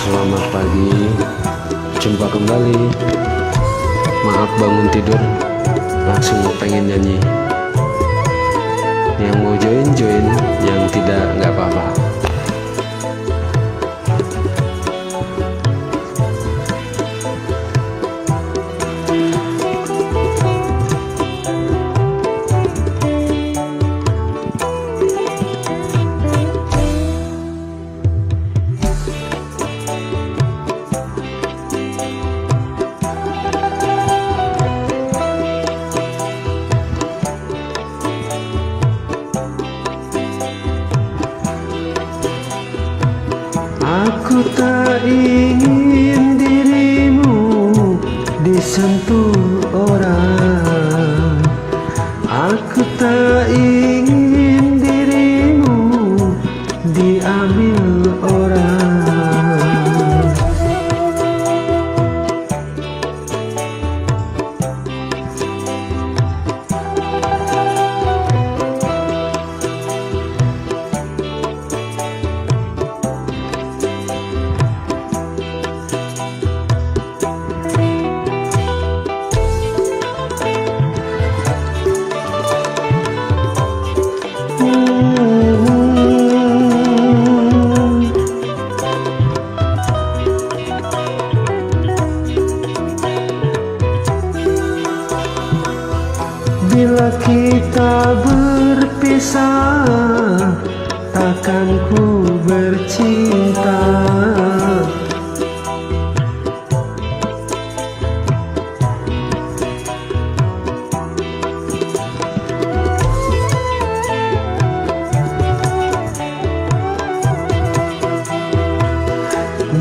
Selamat pagi, jumpa kembali. Maaf bangun tidur, langsung pengen nyanyi. Yang mau join, yang tidak nggak apa-apa. Aku tak ingin dirimu disentuh orang. Aku tak ingin dirimu diambil orang. Bila kita berpisah, takkan ku bercinta.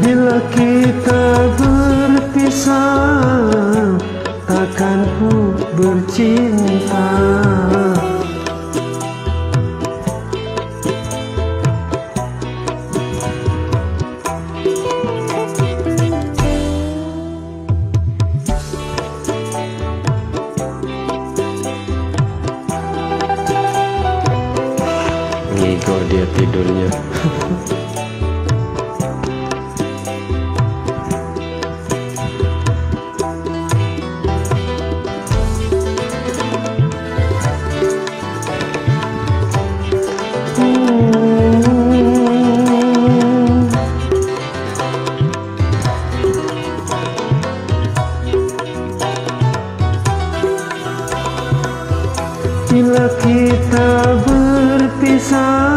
Bila kita berpisah, takkan ku bercinta. Ngigo dia tidurnya. Bila kita berpisah,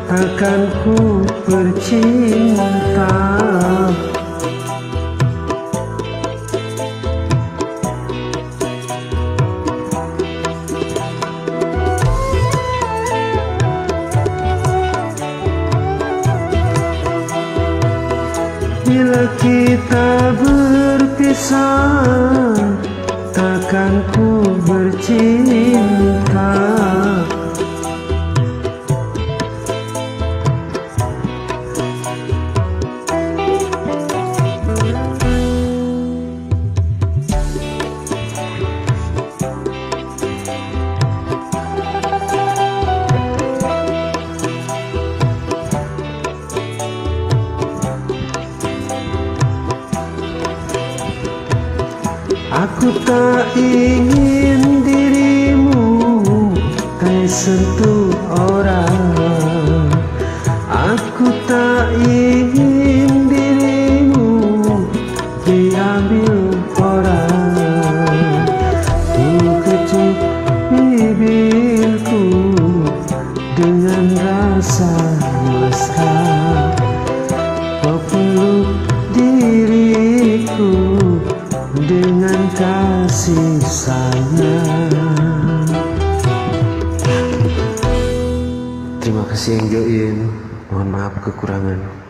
takkan ku bercinta. Bila kita berpisah, takkan ku bercinta. Aku tak ingin dirimu tersentuh orang. Aku tak ingin dirimu diambil orang. Ku kecup bibirku dengan rasa mesra, kau peluk diriku dengan kasih sayang. Terima kasih yang join. Mohon maaf kekurangan.